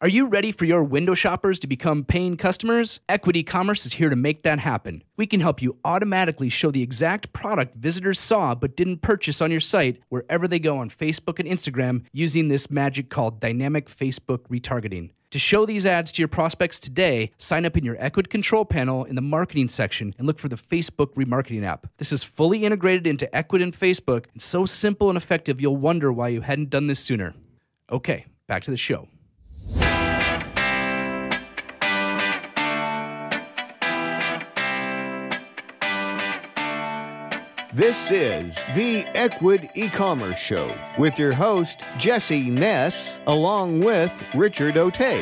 Are you ready for your window shoppers to become paying customers? Ecwid e-commerce is here to make that happen. We can help you automatically show the exact product visitors saw but didn't purchase on your site wherever they go on Facebook and Instagram using this magic called dynamic Facebook retargeting. To show these ads to your prospects today, sign up in your Ecwid control panel in the marketing section and look for the Facebook remarketing app. This is fully integrated into Ecwid and Facebook and so simple and effective you'll wonder why you hadn't done this sooner. Okay, back to the show. This is the Ecwid e-commerce show with your host, Jesse Ness, along with Richard O'Tay.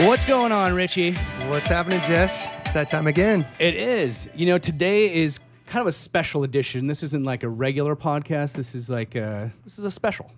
What's going on, Richie? What's happening, Jess? It's that time again. It is. You know, today is kind of a special edition. This isn't like a regular podcast. This is a special.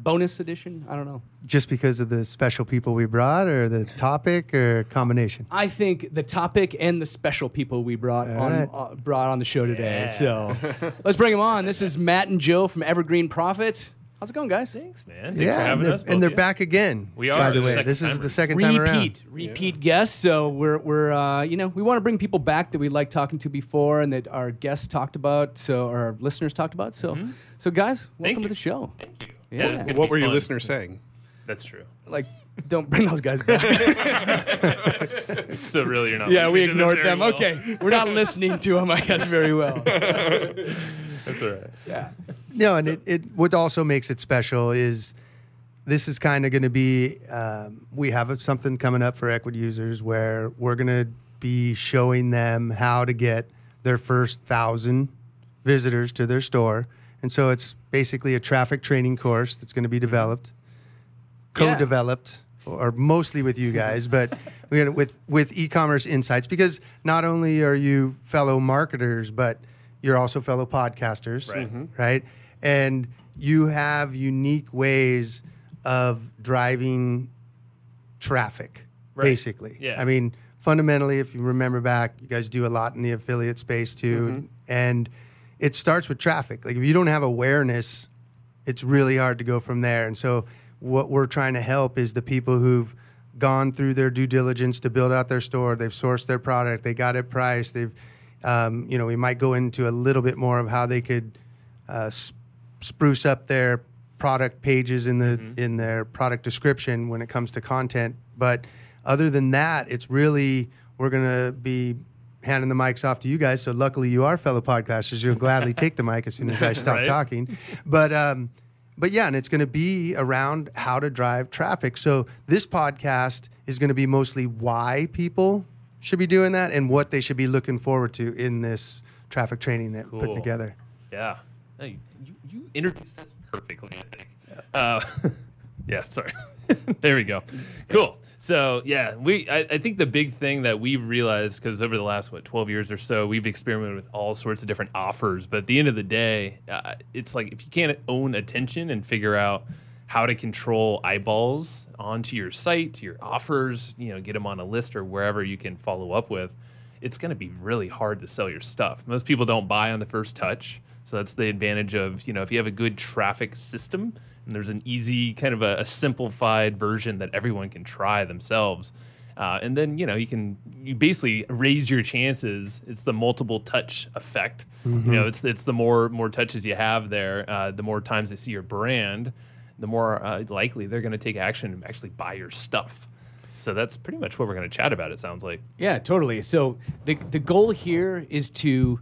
Bonus edition? I don't know. Just because of the special people we brought, or the topic, or combination? I think the topic and the special people we brought on the show today. Yeah. So let's bring them on. This is Matt and Joe from Evergreen Profits. How's it going, guys? Thanks, man. Thanks for having us. And they're back again. We are. By the way, this is the second time around. Repeat guests. So we're we want to bring people back that we liked talking to before and that our guests talked about. So our listeners talked about. So so guys, welcome to the show. Thank you. Yeah. What were your listeners saying? That's true. Like, don't bring those guys back. So really, you're not. Yeah, we ignored them. Well. Okay, we're not listening to them, I guess, very well. That's all right. Yeah. No, and it what also makes it special is this is kind of going to be we have something coming up for Ecwid users where we're going to be showing them how to get their first 1,000 visitors to their store. And so it's basically a traffic training course that's going to be developed, co-developed, or mostly with you guys, but we're gonna, with e-commerce insights, because not only are you fellow marketers, but you're also fellow podcasters, right? And you have unique ways of driving traffic, basically. Yeah. I mean, fundamentally, if you remember back, you guys do a lot in the affiliate space too, and it starts with traffic. Like if you don't have awareness, it's really hard to go from there. And so what we're trying to help is the people who've gone through their due diligence to build out their store. They've sourced their product. They got it priced. They've, we might go into a little bit more of how they could spruce up their product pages in their product description when it comes to content. But other than that, it's really, we're going to be handing the mics off to you guys. So luckily you are fellow podcasters. You'll gladly take the mic as soon as I stop talking. But yeah, and it's going to be around how to drive traffic. So this podcast is going to be mostly why people should be doing that and what they should be looking forward to in this traffic training that we're putting together. Yeah. No, you introduced us perfectly, I think. Yeah, sorry. There we go. Cool. So, yeah, I think the big thing that we've realized, because over the last, 12 years or so, we've experimented with all sorts of different offers. But at the end of the day, it's like if you can't own attention and figure out how to control eyeballs onto your site, to your offers, get them on a list or wherever you can follow up with, it's going to be really hard to sell your stuff. Most people don't buy on the first touch. So that's the advantage of, if you have a good traffic system, and there's an easy kind of a simplified version that everyone can try themselves. And then, you basically raise your chances. It's the multiple touch effect. It's the more touches you have there, the more times they see your brand, the more likely they're going to take action and actually buy your stuff. So that's pretty much what we're going to chat about, it sounds like. Yeah, totally. So the goal here is to,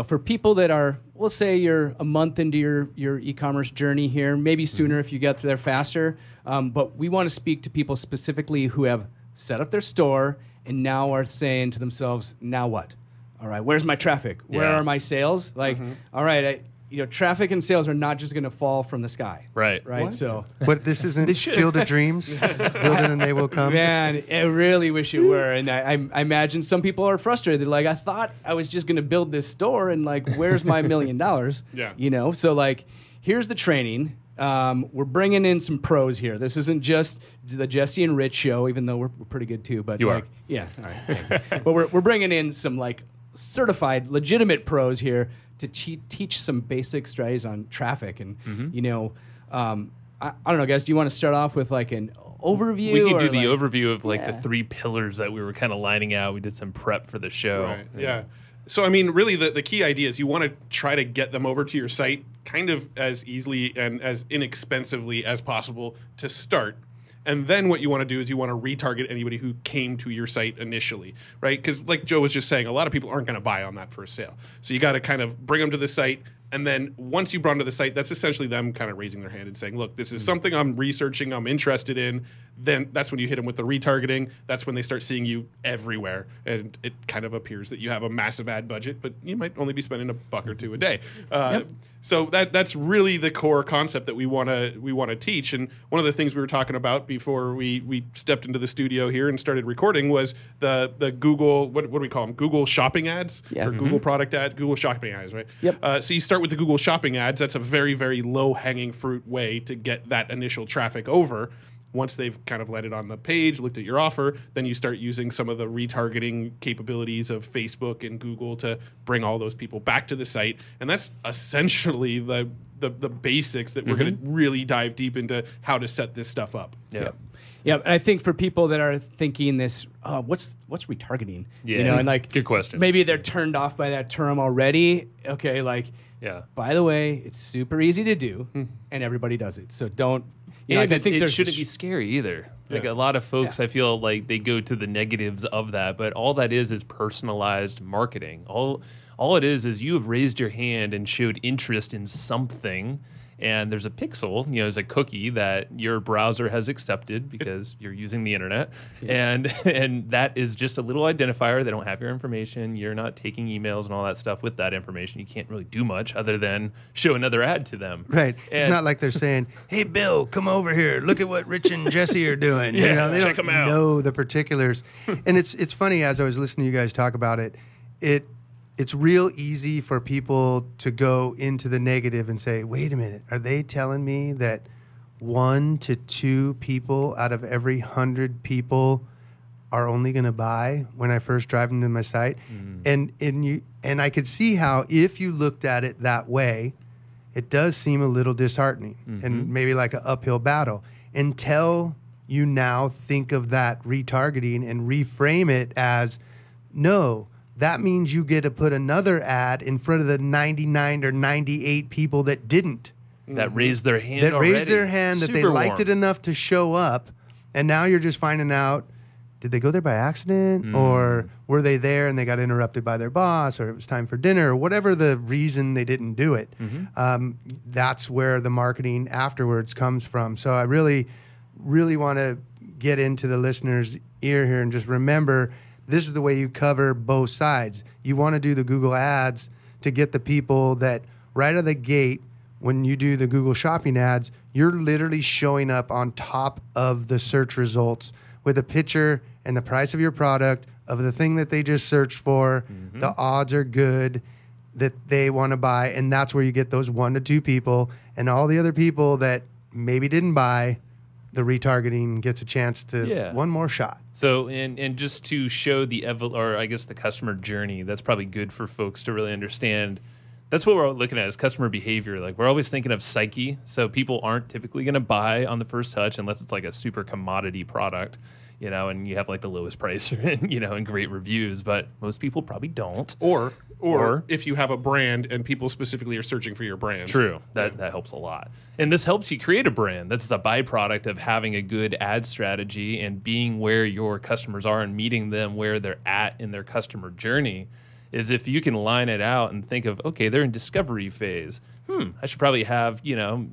for people that are, we'll say you're a month into your e-commerce journey here, maybe sooner if you get there faster. But we want to speak to people specifically who have set up their store and now are saying to themselves, now what? All right, where's my traffic? Where are my sales? All right, traffic and sales are not just going to fall from the sky. Right. What? So, but this isn't Field of Dreams. Build it and they will come. Man, I really wish it were. And I imagine some people are frustrated. Like, I thought I was just going to build this store, and where's my $1 million? Yeah. So here's the training. We're bringing in some pros here. This isn't just the Jesse and Rich show, even though we're pretty good too. But you are. Yeah. All right. But we're bringing in some certified, legitimate pros here to teach some basic strategies on traffic. And, I don't know, guys, do you want to start off with an overview? We can or do the like, overview of like the 3 pillars that we were kind of lining out. We did some prep for the show. Right. Yeah. So, I mean, really, the key idea is you want to try to get them over to your site kind of as easily and as inexpensively as possible to start. And then what you want to do is you want to retarget anybody who came to your site initially, right? Because like Joe was just saying, a lot of people aren't going to buy on that first sale. So you got to kind of bring them to the site. And then once you brought them to the site, that's essentially them kind of raising their hand and saying, look, this is something I'm researching, I'm interested in. Then that's when you hit them with the retargeting. That's when they start seeing you everywhere. And it kind of appears that you have a massive ad budget, but you might only be spending $1 or $2 a day. So that's really the core concept that we want to teach. And one of the things we were talking about before we stepped into the studio here and started recording was the Google, what do we call them? Google shopping ads or Google product ad, Google shopping ads, right? Yep. So you start with the Google shopping ads. That's a very, very low hanging fruit way to get that initial traffic over. Once they've kind of landed on the page, looked at your offer, then you start using some of the retargeting capabilities of Facebook and Google to bring all those people back to the site. And that's essentially the basics that we're going to really dive deep into how to set this stuff up. Yeah. Yeah, and I think for people that are thinking this, what's retargeting? Yeah, you know, and like good question. Maybe they're turned off by that term already. Okay, like by the way, it's super easy to do, and everybody does it. So don't. You know, And I think it there's shouldn't be scary either. Like a lot of folks, I feel like they go to the negatives of that, but all that is personalized marketing. All it is you have raised your hand and showed interest in something. And there's a pixel, you know, there's a cookie that your browser has accepted because you're using the internet. And that is just a little identifier. They don't have your information. You're not taking emails and all that stuff with that information. You can't really do much other than show another ad to them. Right. And it's not like they're saying, hey, Bill, come over here. Look at what Rich and Jesse are doing. You know, they check don't 'em out. know the particulars. And it's funny, as I was listening to you guys talk about it, it's real easy for people to go into the negative and say, wait a minute, are they telling me that 1 to 2 people out of every 100 people are only going to buy when I first drive them to my site? And I could see how if you looked at it that way, it does seem a little disheartening and maybe like an uphill battle until you now think of that retargeting and reframe it as, no, that means you get to put another ad in front of the 99 or 98 people that didn't. That raised their hand That already. raised their hand, that they Super liked warm. it enough to show up. And now you're just finding out, did they go there by accident? Or were they there and they got interrupted by their boss? Or it was time for dinner? Or whatever the reason they didn't do it. That's where the marketing afterwards comes from. So I really, really want to get into the listener's ear here and just remember, this is the way you cover both sides. You want to do the Google ads to get the people that right out of the gate, when you do the Google shopping ads, you're literally showing up on top of the search results with a picture and the price of your product, of the thing that they just searched for. The odds are good that they want to buy, and that's where you get those 1 to 2 people, and all the other people that maybe didn't buy, the retargeting gets a chance to one more shot. So, and just to show the the customer journey, that's probably good for folks to really understand. That's what we're looking at is customer behavior. Like we're always thinking of psyche. So people aren't typically going to buy on the first touch unless it's like a super commodity product, you know, and you have like the lowest price, you know, and great reviews. But most people probably don't. Or if you have a brand and people specifically are searching for your brand. True. That helps a lot. And this helps you create a brand. That's a byproduct of having a good ad strategy and being where your customers are and meeting them where they're at in their customer journey. Is if you can line it out and think of, okay, they're in discovery phase. I should probably have, you know,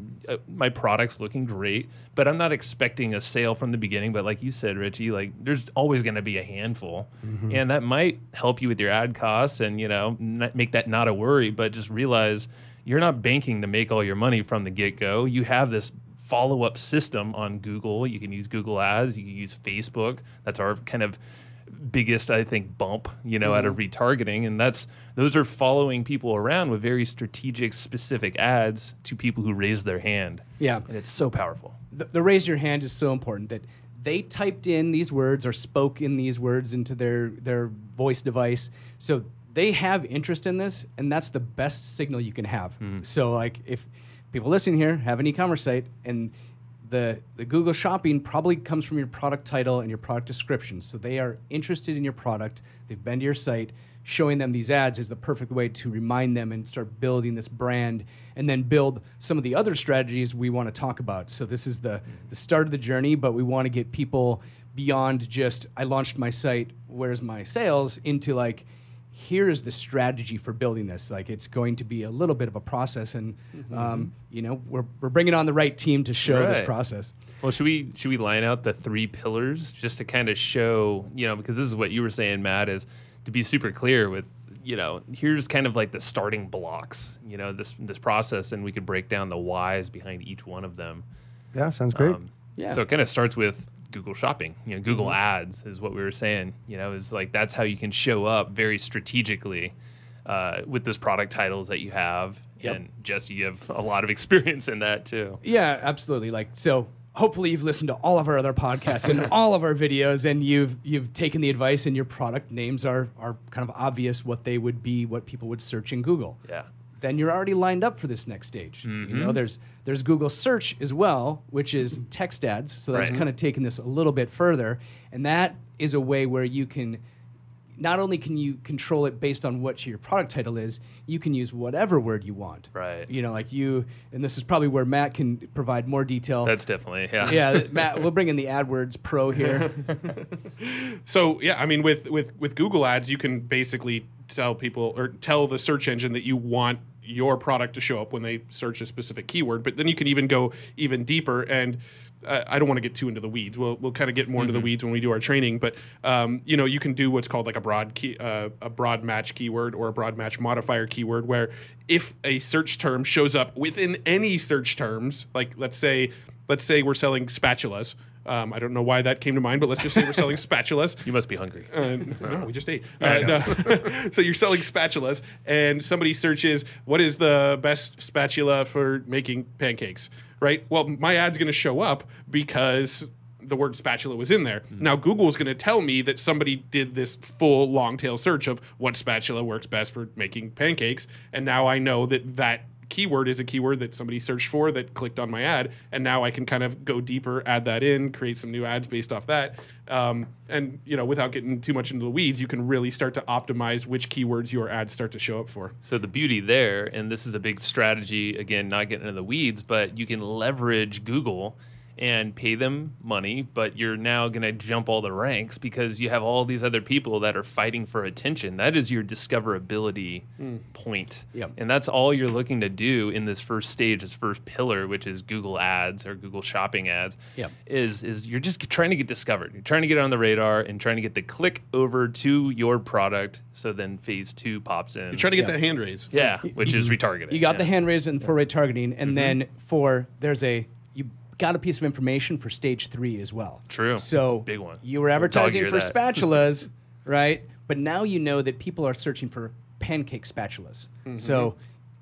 my products looking great, but I'm not expecting a sale from the beginning. But like you said, Richie, like there's always going to be a handful, and that might help you with your ad costs and, you know, make that not a worry, but just realize you're not banking to make all your money from the get-go. You have this follow-up system on Google. You can use Google Ads. You can use Facebook. That's our kind of biggest, I think, bump, you know, out of retargeting. And those are following people around with very strategic, specific ads to people who raise their hand. Yeah. And it's so powerful. The raise your hand is so important that they typed in these words or spoke in these words into their voice device. So they have interest in this, and that's the best signal you can have. So like if people listening here have an e-commerce site and the Google Shopping probably comes from your product title and your product description. So they are interested in your product. They've been to your site. Showing them these ads is the perfect way to remind them and start building this brand, and then build some of the other strategies we want to talk about. So this is the start of the journey, but we want to get people beyond just, I launched my site, where's my sales, into like, here is the strategy for building this. Like, it's going to be a little bit of a process, and you know, we're bringing on the right team to show this process. Well, should we line out the 3 pillars just to kind of show, you know, because this is what you were saying, Matt, is to be super clear with, you know, here's kind of like the starting blocks, you know, this process, and we could break down the whys behind each one of them. Yeah, sounds great. So it kind of starts with Google Shopping. You know, Google Ads is what we were saying. You know, is like that's how you can show up very strategically with those product titles that you have. Yep. And Jesse, you have a lot of experience in that too. Yeah, absolutely. Like, so hopefully you've listened to all of our other podcasts and all of our videos, and you've taken the advice, and your product names are kind of obvious what they would be, what people would search in Google. Yeah. Then you're already lined up for this next stage. You know, there's Google Search as well, which is text ads. So that's kind of taking this a little bit further, and that is a way where you can not only can you control it based on what your product title is, you can use whatever word you want. Right. You know, like and this is probably where Matt can provide more detail. That's definitely, yeah. Yeah, Matt, we'll bring in the AdWords Pro here. So yeah, I mean, with Google Ads, you can basically tell people or tell the search engine that you want your product to show up when they search a specific keyword. But then you can even go even deeper, and I don't want to get too into the weeds. We'll kind of get more into the weeds when we do our training. But you know, you can do what's called like a broad match keyword or a broad match modifier keyword, where if a search term shows up within any search terms, like let's say we're selling spatulas. I don't know why that came to mind, but let's just say we're selling spatulas. You must be hungry. No, we just ate. No. So you're selling spatulas, and somebody searches, what is the best spatula for making pancakes, right? Well, my ad's going to show up because the word spatula was in there. Now, Google's going to tell me that somebody did this full long tail search of what spatula works best for making pancakes, and now I know that keyword is a keyword that somebody searched for that clicked on my ad, and now I can kind of go deeper, add that in, create some new ads based off that, and you know, without getting too much into the weeds, you can really start to optimize which keywords your ads start to show up for. So the beauty there, and this is a big strategy, again, not getting into the weeds, but you can leverage Google and pay them money, but you're now going to jump all the ranks because you have all these other people that are fighting for attention. That is your discoverability point. Yep. And that's all you're looking to do in this first stage, this first pillar, which is Google Ads or Google Shopping Ads, Yep. is you're just trying to get discovered. You're trying to get on the radar and trying to get the click over to your product, so then phase 2 pops in. You're trying to get that hand raise. Yeah, which is retargeting. You got the hand raise and for retargeting, and then you got a piece of information for stage 3 as well. True. So Big one. You were advertising Dog for ear that. spatulas, right? But now you know that people are searching for pancake spatulas. So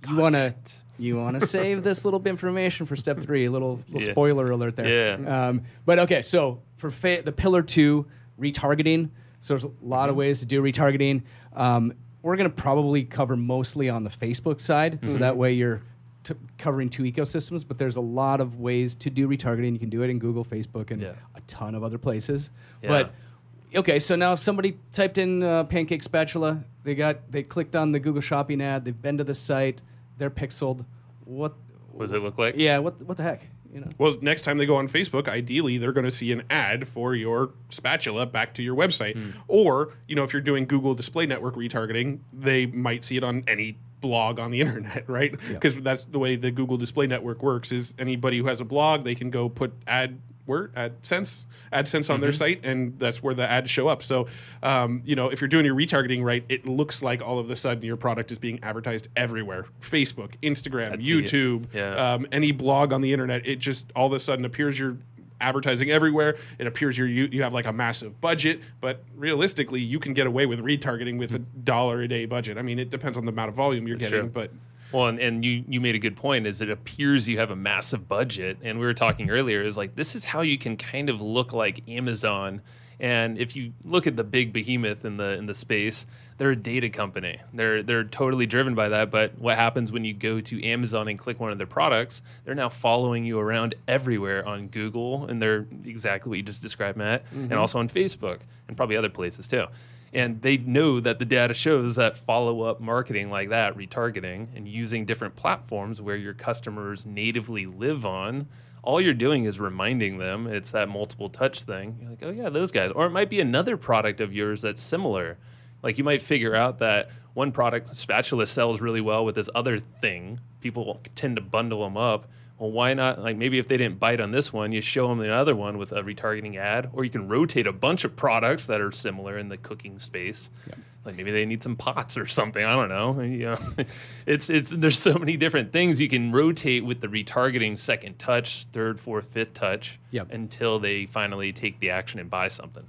you want to save this little bit of information for step 3. A little spoiler alert there. Yeah. But okay, so for the pillar 2, retargeting. So there's a lot of ways to do retargeting. We're going to probably cover mostly on the Facebook side, so that way you're covering 2 ecosystems, but there's a lot of ways to do retargeting. You can do it in Google, Facebook, and a ton of other places. Yeah. But okay, so now if somebody typed in pancake spatula, they clicked on the Google Shopping ad, they've been to the site, they're pixeled. What does it look like? Yeah, what the heck? You know? Well, next time they go on Facebook, ideally they're going to see an ad for your spatula back to your website. Or, you know, if you're doing Google Display Network retargeting, they might see it on any blog on the internet, right? Because that's the way the Google Display Network works, is anybody who has a blog, they can go put AdSense on their site, and that's where the ads show up. So, you know, if you're doing your retargeting right, it looks like all of a sudden your product is being advertised everywhere. Facebook, Instagram, YouTube, any blog on the internet, it just all of a sudden appears you're advertising everywhere. It appears you have like a massive budget, but realistically, you can get away with retargeting with $1 a day budget. I mean, it depends on the amount of volume you're getting, but... Well, and you made a good point, is it appears you have a massive budget, and we were talking earlier, is like this is how you can kind of look like Amazon And if you look at the big behemoth in the space, they're a data company. They're totally driven by that. But what happens when you go to Amazon and click one of their products? They're now following you around everywhere on Google, and they're exactly what you just described, Matt, and also on Facebook and probably other places too. And they know that the data shows that follow-up marketing like that, retargeting, and using different platforms where your customers natively live on, all you're doing is reminding them. It's that multiple touch thing. You're like, oh yeah, those guys. Or it might be another product of yours that's similar. Like you might figure out that one product, spatula, sells really well with this other thing. People tend to bundle them up. Well, why not? Like maybe if they didn't bite on this one, you show them the other one with a retargeting ad, or you can rotate a bunch of products that are similar in the cooking space. Yep. Like maybe they need some pots or something. I don't know. You know, there's so many different things you can rotate with the retargeting second touch, third, fourth, fifth touch, until they finally take the action and buy something.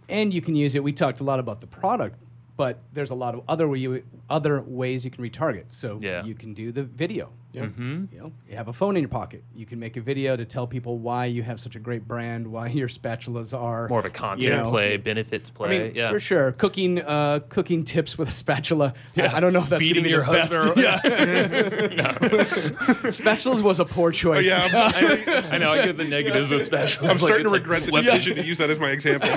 And you can use it. We talked a lot about the product, but there's a lot of other ways you can retarget. So you can do the video. You know, you have a phone in your pocket. You can make a video to tell people why you have such a great brand, why your spatulas are more of a content play, benefits play. I mean, for sure. Cooking tips with a spatula. I don't know if that's beating be your the husband. Spatulas was a poor choice. I know. I get the negatives with spatulas. I'm starting to regret the decision to use that as my example.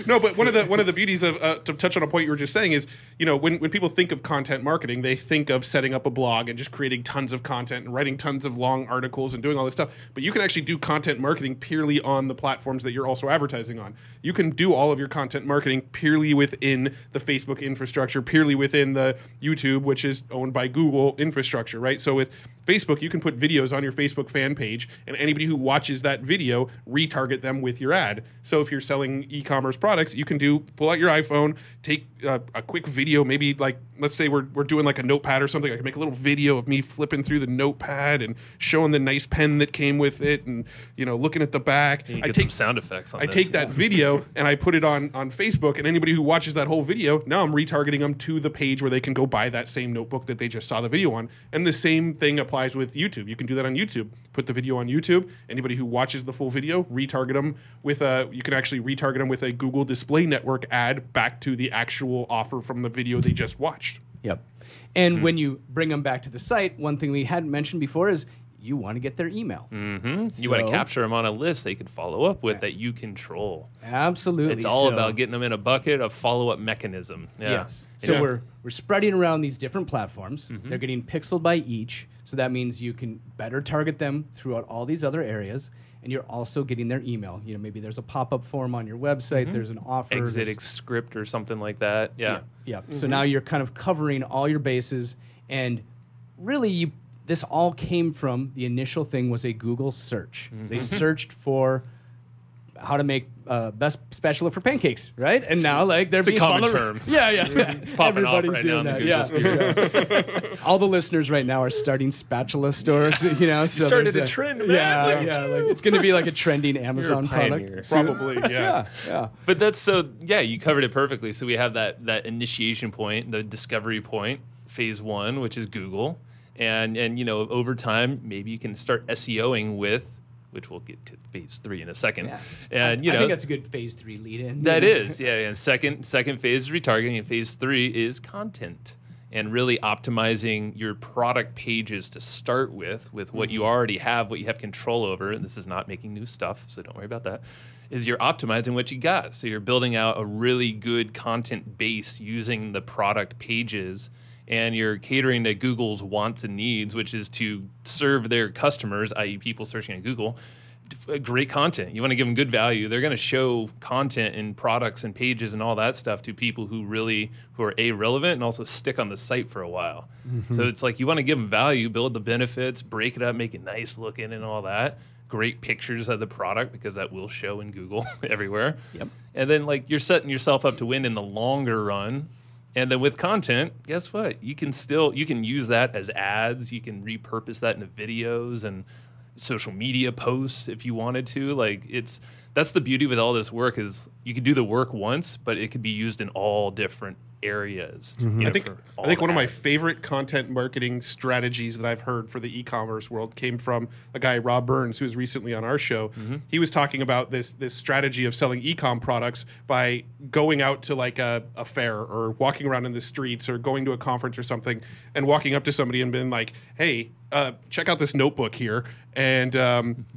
No, but one of the beauties of to touch on a point you were just saying is, you know, when people think of content marketing, they think of setting up a blog and just creating tons of content and writing tons of long articles and doing all this stuff. But you can actually do content marketing purely on the platforms that you're also advertising on. You can do all of your content marketing purely within the Facebook infrastructure, purely within the YouTube, which is owned by Google infrastructure, right? So with Facebook, you can put videos on your Facebook fan page, and anybody who watches that video, retarget them with your ad. So if you're selling e-commerce products, you can pull out your iPhone, take a quick video, maybe like, let's say we're doing like a notepad or something. I can make a little video of me flipping through the notepad and showing the nice pen that came with it, and you know, looking at the back. I take some sound effects on I this. take that video and I put it on Facebook, and anybody who watches that whole video, now I'm retargeting them to the page where they can go buy that same notebook that they just saw the video on. And the same thing applies with YouTube. You can do that on YouTube. Put the video on YouTube. Anybody who watches the full video, retarget them with you can actually retarget them with a Google Display Network ad back to the actual offer from the video they just watched. Yep. And when you bring them back to the site, one thing we hadn't mentioned before is you want to get their email. You want to capture them on a list they could follow up with that you control. Absolutely. It's all about getting them in a bucket of follow-up mechanism. Yes. So we're spreading around these different platforms. They're getting pixeled by each. So that means you can better target them throughout all these other areas. And you're also getting their email. You know, maybe there's a pop-up form on your website. There's an offer. Exit script or something like that. Yeah. So now you're kind of covering all your bases. And really, this all came from the initial thing was a Google search. They searched for how to make best spatula for pancakes, right? And now, like, they're being a common term. Yeah. It's popping Everybody's off right doing now that. Yeah. All the listeners right now are starting spatula stores. You know, so started a trend, man. Like it's going to be like a trending Amazon product. Probably, yeah. But that's you covered it perfectly. So we have that initiation point, the discovery point, phase one, which is Google. And you know, over time, maybe you can start SEOing with, which we'll get to phase 3 in a second. Yeah. And you know, I think that's a good phase 3 lead in. That is, And second phase is retargeting, and phase 3 is content, and really optimizing your product pages to start with what you already have, what you have control over. And this is not making new stuff, so don't worry about that. Is you're optimizing what you got. So you're building out a really good content base using the product pages, and you're catering to Google's wants and needs, which is to serve their customers, i.e. people searching on Google, great content. You want to give them good value. They're going to show content and products and pages and all that stuff to people who are relevant and also stick on the site for a while. So it's like you want to give them value, build the benefits, break it up, make it nice looking and all that. Great pictures of the product, because that will show in Google everywhere. Yep. And then like you're setting yourself up to win in the longer run. And then with content, guess what? You can use that as ads. You can repurpose that into videos and social media posts if you wanted to. Like that's the beauty with all this work is you can do the work once, but it could be used in all different areas. You know, I think one of my favorite content marketing strategies that I've heard for the e-commerce world came from a guy, Rob Burns, who was recently on our show. He was talking about this strategy of selling e-com products by going out to like a fair or walking around in the streets or going to a conference or something and walking up to somebody and being like, hey, check out this notebook here and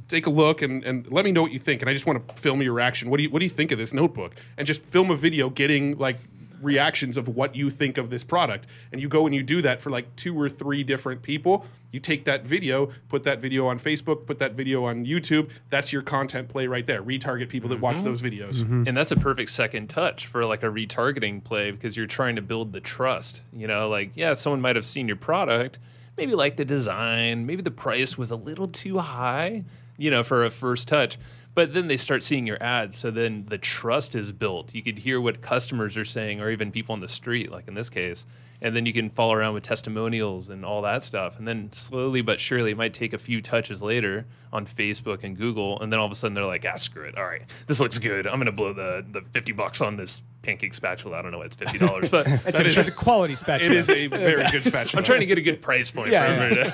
take a look and let me know what you think. And I just want to film your reaction. What do you think of this notebook? And just film a video getting like reactions of what you think of this product. And you go and you do that for like 2 or 3 different people. You take that video, put that video on Facebook, put that video on YouTube. That's your content play right there. Retarget people that watch those videos. And that's a perfect second touch for like a retargeting play because you're trying to build the trust. You know, like, yeah, someone might have seen your product, maybe like the design, maybe the price was a little too high, you know, for a first touch. But then they start seeing your ads, so then the trust is built. You could hear what customers are saying, or even people on the street, like in this case. And then you can follow around with testimonials and all that stuff. And then slowly but surely, it might take a few touches later on Facebook and Google, and then all of a sudden they're like, screw it. All right, this looks good. I'm going to blow the $50 on this pancake spatula. I don't know why it's $50, but it's a quality spatula. It is a very good spatula. I'm trying to get a good price point for everybody.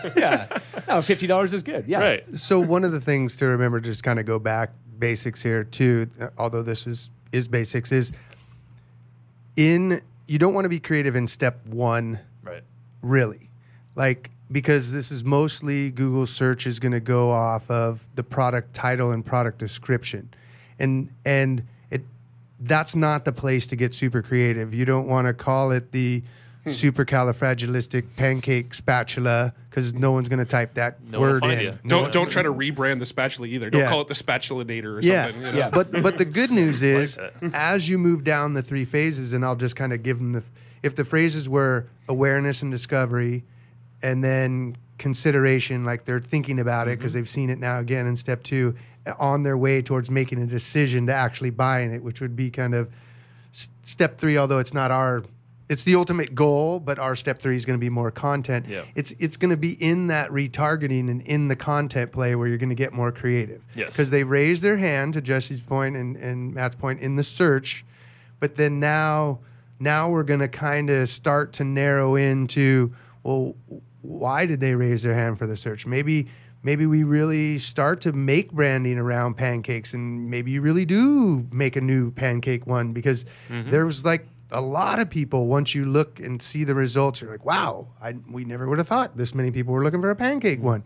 No, $50 is good. Yeah. Right. So one of the things to remember, just kind of go back basics here too, although this is basics, is you don't want to be creative in step 1, Right. really. Like, because this is mostly Google search is going to go off of the product title and product description. And that's not the place to get super creative. You don't want to call it the supercalifragilistic pancake spatula because no one's going to type that word in. Don't try to rebrand the spatula either. Don't call it the spatulinator or something. You know? But the good news is, as you move down the 3 phases, and I'll just kind of give them if the phrases were awareness and discovery, and then consideration, like they're thinking about it because they've seen it now again in step 2, on their way towards making a decision to actually buying it, which would be kind of step 3, although it's not it's the ultimate goal, but our step 3 is going to be more content. Yeah. It's going to be in that retargeting and in the content play where you're going to get more creative. Yes. Because they raised their hand, to Jesse's point and Matt's point, in the search, but then now we're going to kind of start to narrow into, well, why did they raise their hand for the search? Maybe we really start to make branding around pancakes, and maybe you really do make a new pancake one because there was like a lot of people, once you look and see the results, you're like, wow, we never would have thought this many people were looking for a pancake one.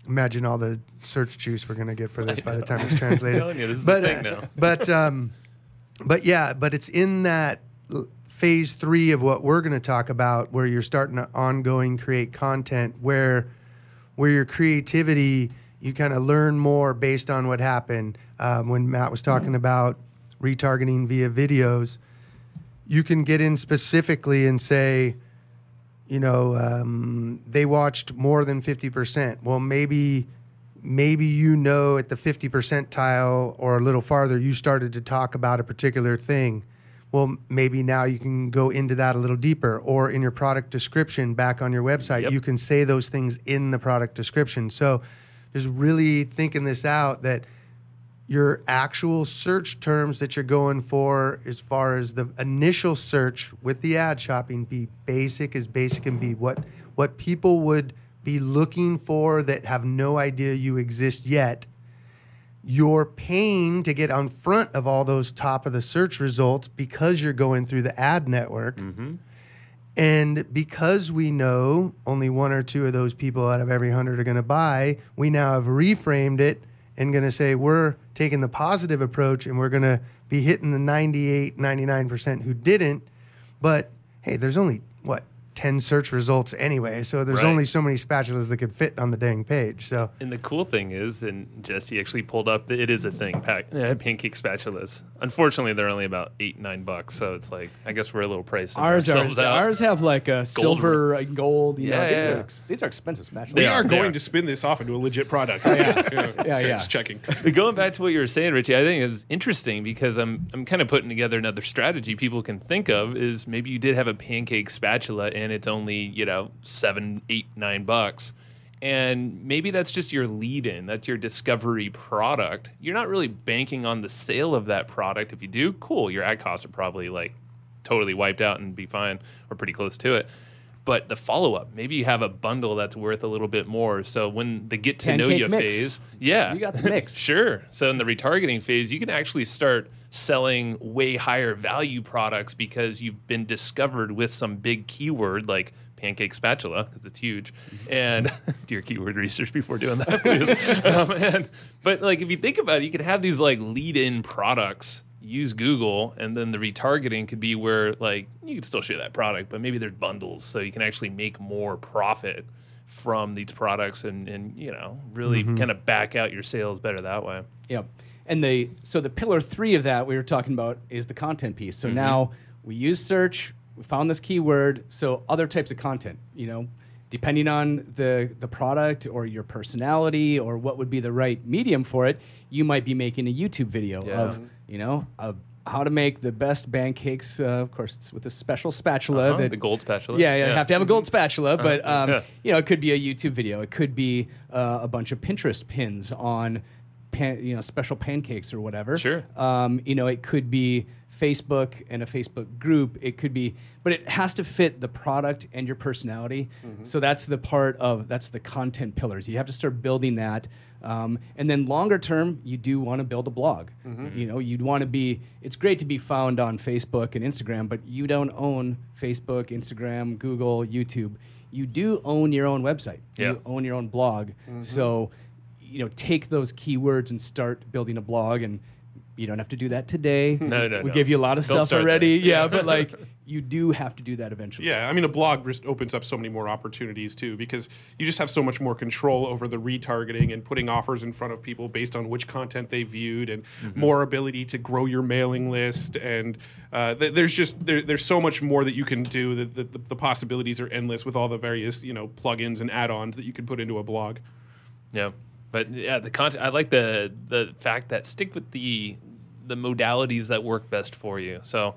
Imagine all the search juice we're going to get for this by the time it's translated. I'm telling you, this is the thing now. But it's in that phase 3 of what we're going to talk about, where you're starting to ongoing create content, where your creativity, you kind of learn more based on what happened. When Matt was talking about retargeting via videos, you can get in specifically and say, they watched more than 50%. Well, maybe at the 50 percentile or a little farther, you started to talk about a particular thing. Well, maybe now you can go into that a little deeper, or in your product description back on your website, you can say those things in the product description. So just really thinking this out, that your actual search terms that you're going for, as far as the initial search with the ad shopping, be basic as basic can be. What people would be looking for that have no idea you exist yet. You're paying to get on front of all those top of the search results because you're going through the ad network. And because we know only 1 or 2 of those people out of every 100 are going to buy, we now have reframed it and going to say we're taking the positive approach and we're going to be hitting the 98, 99% who didn't. But hey, there's only, 10 search results anyway, so there's only so many spatulas that could fit on the dang page. So, and the cool thing is, and Jesse actually pulled up, that it is a thing, pancake spatulas. Unfortunately, they're only about $8-9, so it's like, I guess we're a little priced Ours have like a silver, gold. These are expensive spatulas. We are going to spin this off into a legit product. Just checking. But going back to what you were saying, Richie, I think is interesting because I'm kind of putting together another strategy people can think of is maybe you did have a pancake spatula and it's only $7, $8, $9, And maybe that's just your lead-in. That's your discovery product. You're not really banking on the sale of that product. If you do, cool. Your ad costs are probably like totally wiped out and be fine or pretty close to it. But the follow-up, maybe you have a bundle that's worth a little bit more. So when the get-to-know-you phase, yeah. You got the mix. Sure. So in the retargeting phase, you can actually start selling way higher value products because you've been discovered with some big keyword like pancake spatula, because it's huge. And do your keyword research before doing that, please. But like if you think about it, you could have these like lead-in products, use Google, and then the retargeting could be where like you can still share that product, but maybe there's bundles, so you can actually make more profit from these products and you know, really kind of back out your sales better that way. Yep. And so the pillar 3 of that we were talking about is the content piece. So now we use search, we found this keyword, so other types of content, you know, depending on the product or your personality or what would be the right medium for it, you might be making a YouTube video of, you know, how to make the best pancakes. Of course, it's with a special spatula. The gold spatula. Yeah, you have to have a gold spatula. But, you know, it could be a YouTube video. It could be a bunch of Pinterest pins on, special pancakes or whatever. Sure. You know, it could be Facebook and a Facebook group. It could be, but it has to fit the product and your personality. So that's the content pillars. You have to start building that. And then longer term, you do want to build a blog. You know, you'd want to be, it's great to be found on Facebook and Instagram, but you don't own Facebook, Instagram, Google, YouTube. You do own your own website. Yeah. You own your own blog. So, you know, take those keywords and start building a blog. And you don't have to do that today. We give you a lot of stuff already. Yeah, but like you do have to do that eventually. Yeah, I mean, a blog just opens up so many more opportunities too, because you just have so much more control over the retargeting and putting offers in front of people based on which content they viewed, and more ability to grow your mailing list. And there's so much more that you can do. The possibilities are endless with all the various plugins and add-ons that you can put into a blog. Yeah. But yeah, the content, I like the fact that stick with the modalities that work best for you. So,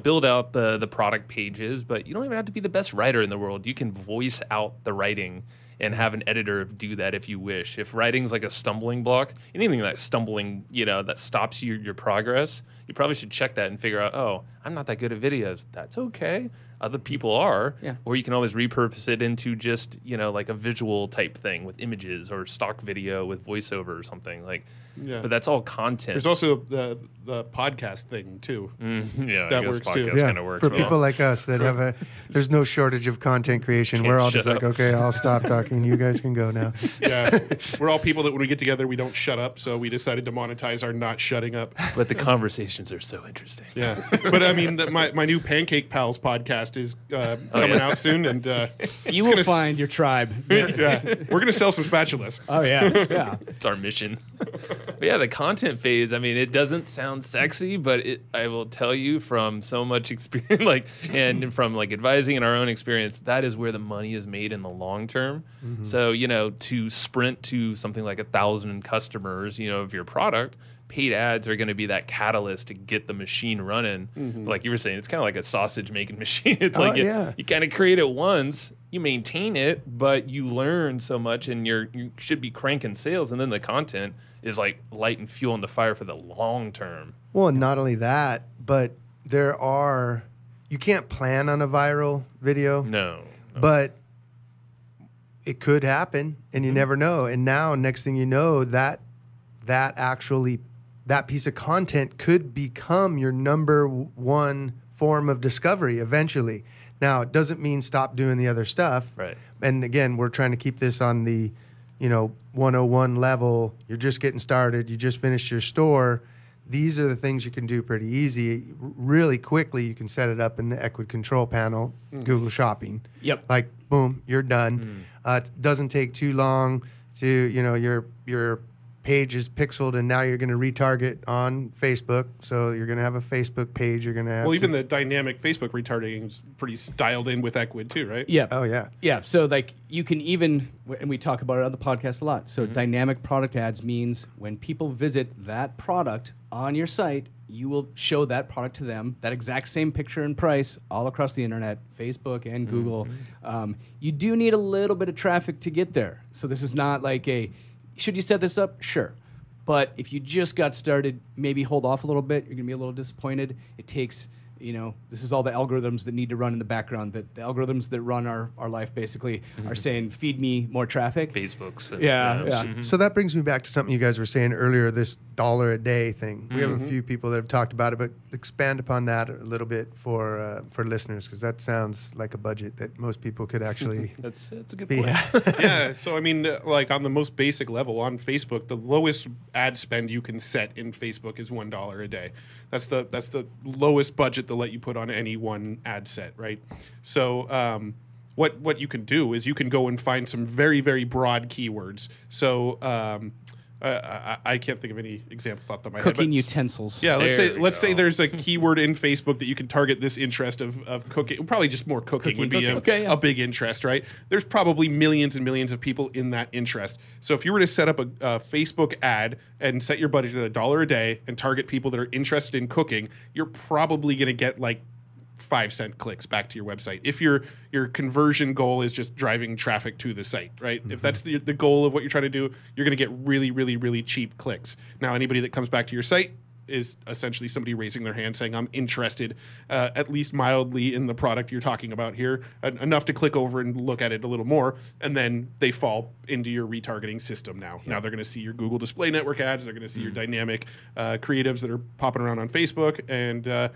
build out the product pages, but you don't even have to be the best writer in the world. You can voice out the writing and have an editor do that if you wish. If writing's like a stumbling block, anything that's stumbling, that stops your progress, you probably should check that and figure out, oh, I'm not that good at videos. That's okay. Other people are. Yeah. Or you can always repurpose it into just, like a visual type thing with images or stock video with voiceover or something like. Yeah. But that's all content. There's also the podcast thing too. Yeah, that works too. Yeah, kind of works for people like us that there's no shortage of content creation. We're all just like, okay, I'll stop talking. You guys can go now. Yeah, we're all people that when we get together, we don't shut up. So we decided to monetize our not shutting up. But the conversations are so interesting. Yeah, but I mean, my new Pancake Pals podcast is coming out soon, and you will find your tribe. Yeah, we're gonna sell some spatulas. Oh yeah. It's our mission. But yeah, the content phase, I mean, it doesn't sound sexy, but I will tell you from so much experience, and from advising in our own experience, that is where the money is made in the long term. So, to sprint to something like 1,000 customers, of your product, paid ads are going to be that catalyst to get the machine running. Like you were saying, it's kind of like a sausage making machine. It's you kind of create it once, you maintain it, but you learn so much, and you should be cranking sales, and then the content is like light and fuel in the fire for the long term. Well, not only that, but you can't plan on a viral video. No. But it could happen, and you never know. And now, next thing you know, that piece of content could become your number one form of discovery eventually. Now, it doesn't mean stop doing the other stuff. Right. And again, we're trying to keep this on the 101 level. You're just getting started. You just finished your store. These are the things you can do pretty easy. Really quickly, you can set it up in the Ecwid control panel, Google Shopping. Yep. Boom, you're done. It doesn't take too long to, your page is pixeled, and now you're going to retarget on Facebook. So you're going to have a Facebook page. You're going to have Even the dynamic Facebook retargeting is pretty dialed in with Ecwid too, right? Yeah. Oh, yeah. Yeah. So like you can even, and we talk about it on the podcast a lot. So dynamic product ads means when people visit that product on your site, you will show that product to them, that exact same picture and price all across the internet, Facebook and Google. You do need a little bit of traffic to get there. So this is not like should you set this up? Sure. But if you just got started, maybe hold off a little bit. You're going to be a little disappointed. It takes, this is all the algorithms that need to run in the background. That the algorithms that run our life basically are saying, feed me more traffic. Facebook's. So that brings me back to something you guys were saying earlier, this $1 a day thing. We have a few people that have talked about it, but expand upon that a little bit for listeners, because that sounds like a budget that most people could actually That's a good be point. Yeah, so I mean, like on the most basic level on Facebook, the lowest ad spend you can set in Facebook is $1 a day. That's the lowest budget they'll let you put on any one ad set, right? So what you can do is you can go and find some very, very broad keywords. So I can't think of any examples off the top of my head. Cooking but utensils. Yeah, There let's we say go. there's a keyword in Facebook that you can target this interest of cooking. Probably just more cooking would be a big interest, right? There's probably millions and millions of people in that interest. So if you were to set up a Facebook ad and set your budget at $1 a day and target people that are interested in cooking, you're probably going to get like 5-cent clicks back to your website. If your conversion goal is just driving traffic to the site, right? If that's the goal of what you're trying to do, you're going to get really, really, really cheap clicks. Now, anybody that comes back to your site is essentially somebody raising their hand saying, I'm interested at least mildly in the product you're talking about here, enough to click over and look at it a little more, and then they fall into your retargeting system now. Now they're going to see your Google Display Network ads, they're going to see your dynamic creatives that are popping around on Facebook, and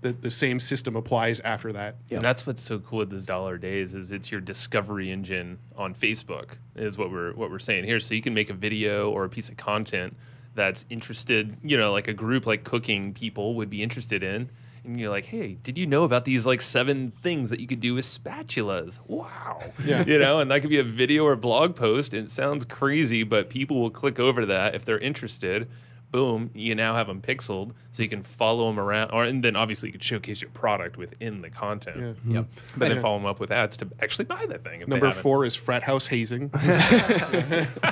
the same system applies after that. And that's what's so cool with this $1 a day is it's your discovery engine on Facebook is what we're saying here. So you can make a video or a piece of content that's interested, like a group like cooking people would be interested in. And you're like, hey, did you know about these like 7 things that you could do with spatulas? Wow. Yeah. And that could be a video or a blog post. And it sounds crazy, but people will click over to that if they're interested. Boom, you now have them pixeled, so you can follow them around, and then obviously you can showcase your product within the content. Yep. But then follow them up with ads to actually buy that thing. If Number they haven't. 4 is frat house hazing.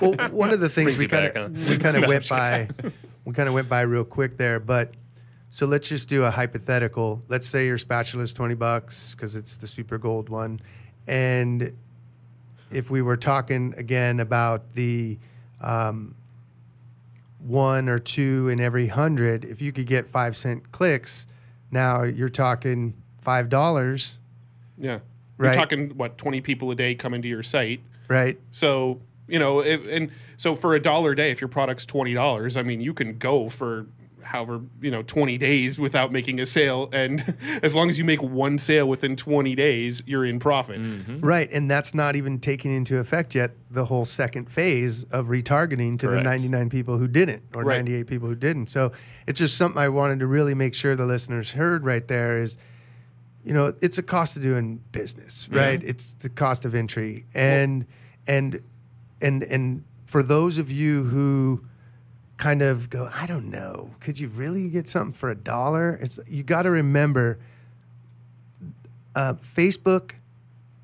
Well, one of the things Brings we you kind back, of we kind of went by real quick there, but so let's just do a hypothetical. Let's say your spatula is $20 because it's the super gold one, and if we were talking again about the 1 or 2 in every 100, if you could get 5-cent clicks, now you're talking $5. Yeah. Right. You're talking, 20 people a day coming to your site. Right. So, so for $1 a day, if your product's $20, I mean, you can go for however, 20 days without making a sale. And as long as you make one sale within 20 days, you're in profit. Right. And that's not even taking into effect yet the whole second phase of retargeting to the Correct. 99 people who didn't, or Right. 98 people who didn't. So it's just something I wanted to really make sure the listeners heard right there is, it's a cost of doing business, right? It's the cost of entry. And for those of you who kind of go, I don't know, could you really get something for $1? You got to remember, Facebook,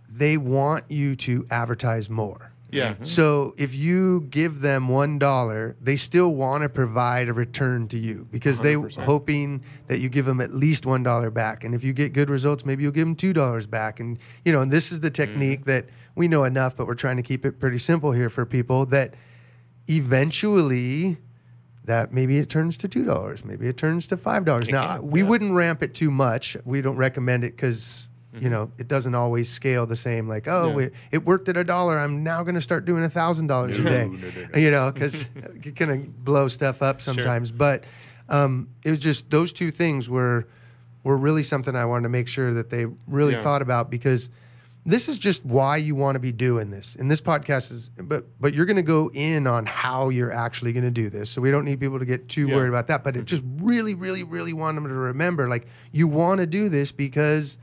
they want you to advertise more. Yeah. So if you give them $1, they still want to provide a return to you because they're 100%. hoping that you give them at least $1 back. And if you get good results, maybe you'll give them $2 back. And, and this is the technique that we know enough, but we're trying to keep it pretty simple here for people that eventually that maybe it turns to $2, maybe it turns to $5. Now, we wouldn't ramp it too much. We don't recommend it because it doesn't always scale the same. Like, it worked at $1. I'm now going to start doing $1,000 a day. Because it can blow stuff up sometimes. Sure. But it was just those two things were really something I wanted to make sure that they really thought about, because this is just why you want to be doing this. And this podcast is, but you're going to go in on how you're actually going to do this. So we don't need people to get too worried about that. But it just really, really, really want them to remember, like, you want to do this because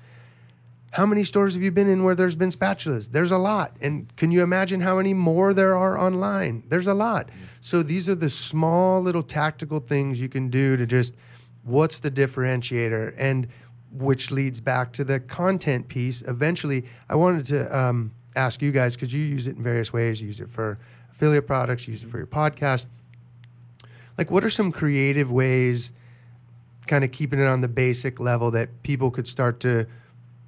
How many stores have you been in where there's been spatulas? There's a lot. And can you imagine how many more there are online? There's a lot. So these are the small little tactical things you can do to just, what's the differentiator? And which leads back to the content piece. Eventually, I wanted to ask you guys, because you use it in various ways. You use it for affiliate products, you use it for your podcast. Like, what are some creative ways, kind of keeping it on the basic level, that people could start to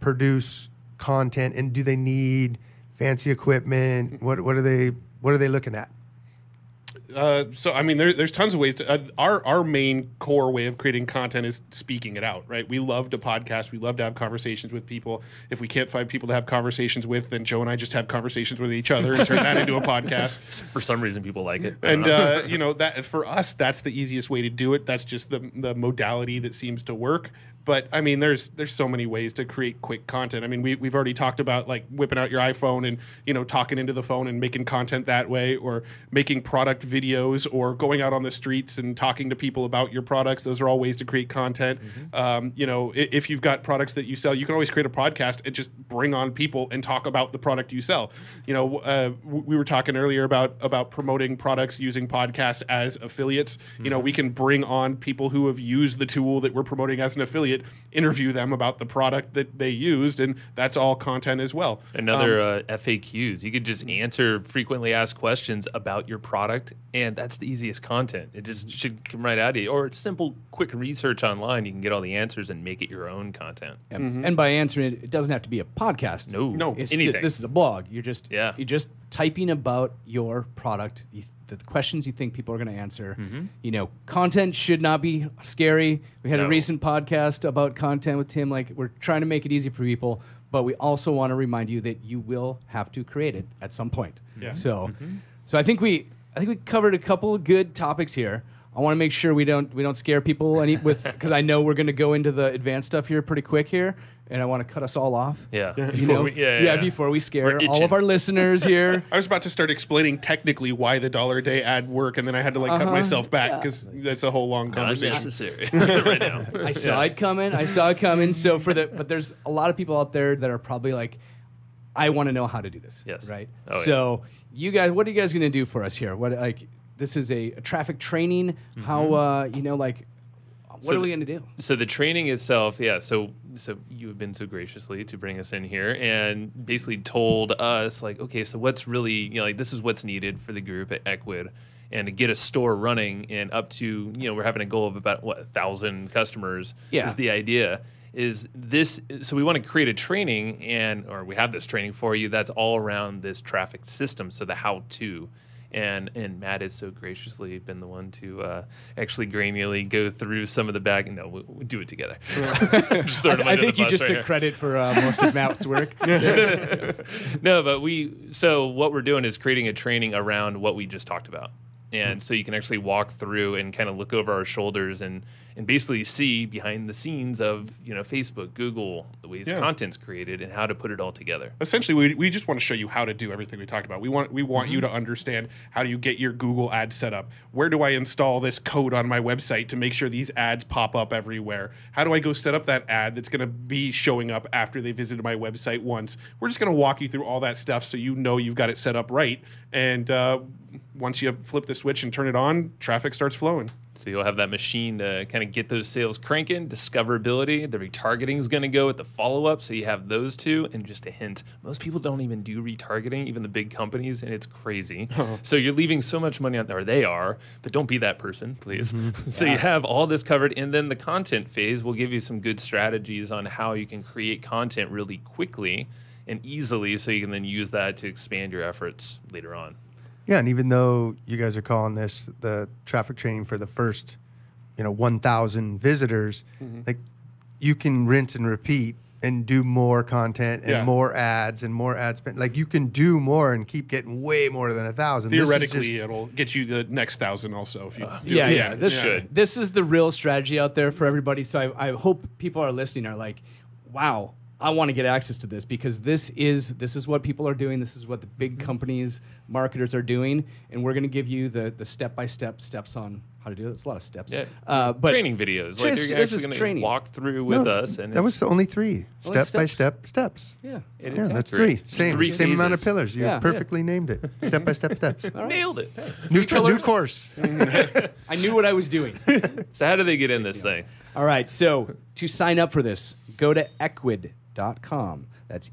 produce content? And do they need fancy equipment? What are they looking at? So I mean, there's tons of ways to. Our main core way of creating content is speaking it out, right? We love to podcast. We love to have conversations with people. If we can't find people to have conversations with, then Joe and I just have conversations with each other and turn that into a podcast. For some reason, people like it. And you know, that for us, that's the easiest way to do it. That's just the modality that seems to work. But I mean, there's so many ways to create quick content. I mean, we've already talked about like whipping out your iPhone and, you know, talking into the phone and making content that way, or making product videos, or going out on the streets and talking to people about your products. Those are all ways to create content. You know, if you've got products that you sell, you can always create a podcast and just bring on people and talk about the product you sell. You know, we were talking earlier about promoting products using podcasts as affiliates. You know, we can bring on people who have used the tool that we're promoting as an affiliate, interview them about the product that they used, and that's all content as well. Another FAQs. You could just answer frequently asked questions about your product, and that's the easiest content. It just should come right out of you. Or simple, quick research online. You can get all the answers and make it your own content. And by answering it, it doesn't have to be a podcast. No, It's anything. this is a blog. You're just Yeah. you're just typing about your product, the questions you think people are going to answer. You know, content should not be scary. We had a No. recent podcast about content with Tim. Like, we're trying to make it easy for people, but we also want to remind you that you will have to create it at some point. Yeah. So I think we covered a couple of good topics here. I want to make sure we don't scare people because I know we're going to go into the advanced stuff here pretty quick here, and I want to cut us all off. Yeah. You know? Yeah. Before we scare We're all itching. of our listeners here. I was about to start explaining technically why the $1 a day ad work, and then I had to like cut myself back because that's a whole long conversation. Unnecessary right now. I saw it coming. So but there's a lot of people out there that are probably like, I want to know how to do this. Yes. Right. Oh, yeah. So you guys, what are you guys going to do for us here? This is a traffic training. How what are we going to do? So the training itself, yeah. So you have been so graciously to bring us in here and basically told us like, okay, so what's really, like this is what's needed for the group at Ecwid, and to get a store running and up to, we're having a goal of about 1,000 customers. Yeah. Is the idea. Is this, so we want to create a training or we have this training for you that's all around this traffic system. So the how-to. And Matt has so graciously been the one to actually granularly go through some of the back. No, we'll do it together. Just throw him I under think the you bus just right took here. credit for most of Matt's work. No, but so what we're doing is creating a training around what we just talked about. And so you can actually walk through and kind of look over our shoulders and basically see behind the scenes of, Facebook, Google, the ways content's created and how to put it all together. Essentially, we just want to show you how to do everything we talked about. We want you to understand, how do you get your Google ads set up? Where do I install this code on my website to make sure these ads pop up everywhere? How do I go set up that ad that's going to be showing up after they visited my website once? We're just going to walk you through all that stuff so you've got it set up right. And once you flip the switch and turn it on, traffic starts flowing. So you'll have that machine to kind of get those sales cranking, discoverability. The retargeting is going to go with the follow-up, so you have those two. And just a hint, most people don't even do retargeting, even the big companies, and it's crazy. So you're leaving so much money out there, or they are, but don't be that person, please. So you have all this covered, and then the content phase will give you some good strategies on how you can create content really quickly and easily, so you can then use that to expand your efforts later on. Yeah, and even though you guys are calling this the traffic training for the first, 1,000 visitors, like you can rinse and repeat and do more content and more ads and more ad spend. Like you can do more and keep getting way more than 1,000. Theoretically, it'll get you the next 1,000 also. If you do it. This is the real strategy out there for everybody. So I hope people are listening are like, wow, I want to get access to this, because this is what people are doing. This is what the big companies, marketers are doing, and we're going to give you the step-by-step steps on how to do it. It's a lot of steps. Yeah. But Training videos. Like Just- they're this actually is going to training. walk through with No, us. And that was only 3 Only step by step steps. yeah. and Yeah, it's that's accurate. 3. Three Same amount of phases. pillars. You Yeah. perfectly named it. Step by step steps. Nailed it. New pillars. course. I knew what I was doing. So how do they get in this thing? All right. So to sign up for this, go to Ecwid.com. That's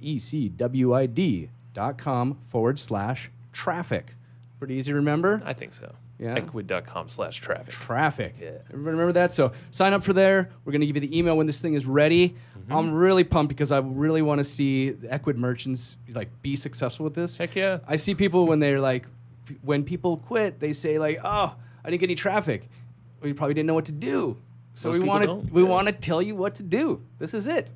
ECWID.com/traffic. Pretty easy to remember. I think so. Yeah. Ecwid.com/traffic. Traffic. Yeah. Everybody remember that? So sign up for there. We're going to give you the email when this thing is ready. I'm really pumped because I really want to see the Ecwid merchants like be successful with this. Heck yeah. I see people when they're like, when people quit, they say like, "Oh, I didn't get any traffic." Well, you probably didn't know what to do. So Most we people want to don't. we Yeah. want to tell you what to do. This is it.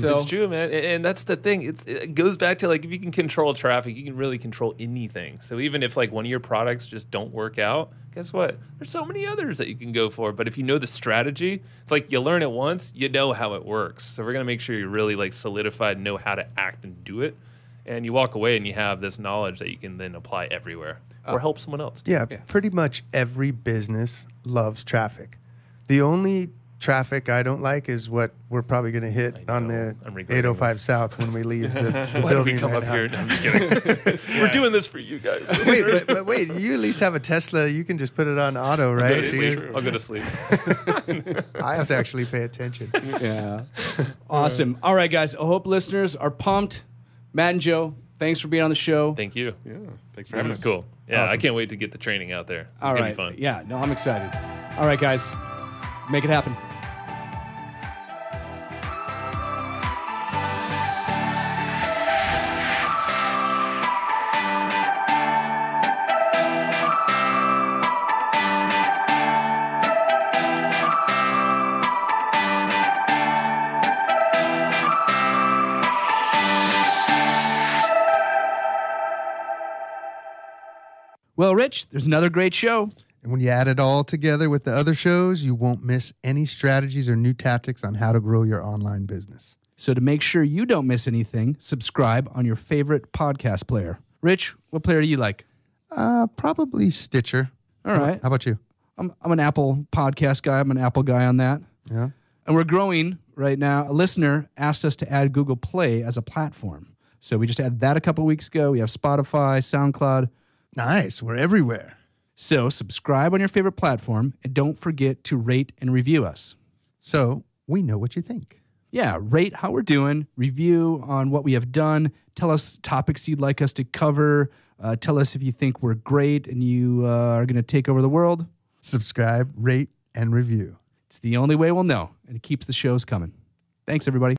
So It's true, man, and that's the thing. It goes back to like if you can control traffic, you can really control anything. So even if like one of your products just don't work out, guess what? There's so many others that you can go for. But if you know the strategy, it's like you learn it once, you know how it works. So we're gonna make sure you're really like solidified, and know how to act and do it, and you walk away and you have this knowledge that you can then apply everywhere or help someone else. Yeah, pretty much every business loves traffic. The only traffic I don't like is what we're probably going to hit I on know. the I'm regretting 805 this. South when we leave the Why did building. we come right up now. here? No, I'm just kidding. We're doing this for you guys. Wait, but wait, you at least have a Tesla. You can just put it on auto, I'll go right? to So sleep. you- I'll go to sleep. I have to actually pay attention. yeah, awesome. All right, guys. I hope listeners are pumped. Matt and Joe, thanks for being on the show. Thank you. Yeah, thanks for This having is us. cool. Yeah, Awesome. I can't wait to get the training out there. It's All gonna right. be fun. Yeah, no, I'm excited. All right, guys. Make it happen. Well, Rich, there's another great show. And when you add it all together with the other shows, you won't miss any strategies or new tactics on how to grow your online business. So to make sure you don't miss anything, subscribe on your favorite podcast player. Rich, what player do you like? Probably Stitcher. All right. How about you? I'm an Apple podcast guy. I'm an Apple guy on that. Yeah. And we're growing right now. A listener asked us to add Google Play as a platform. So we just added that a couple weeks ago. We have Spotify, SoundCloud. Nice. We're everywhere. So subscribe on your favorite platform and don't forget to rate and review us. So we know what you think. Yeah, rate how we're doing, review on what we have done, tell us topics you'd like us to cover, tell us if you think we're great and you are going to take over the world. Subscribe, rate, and review. It's the only way we'll know, and it keeps the shows coming. Thanks, everybody.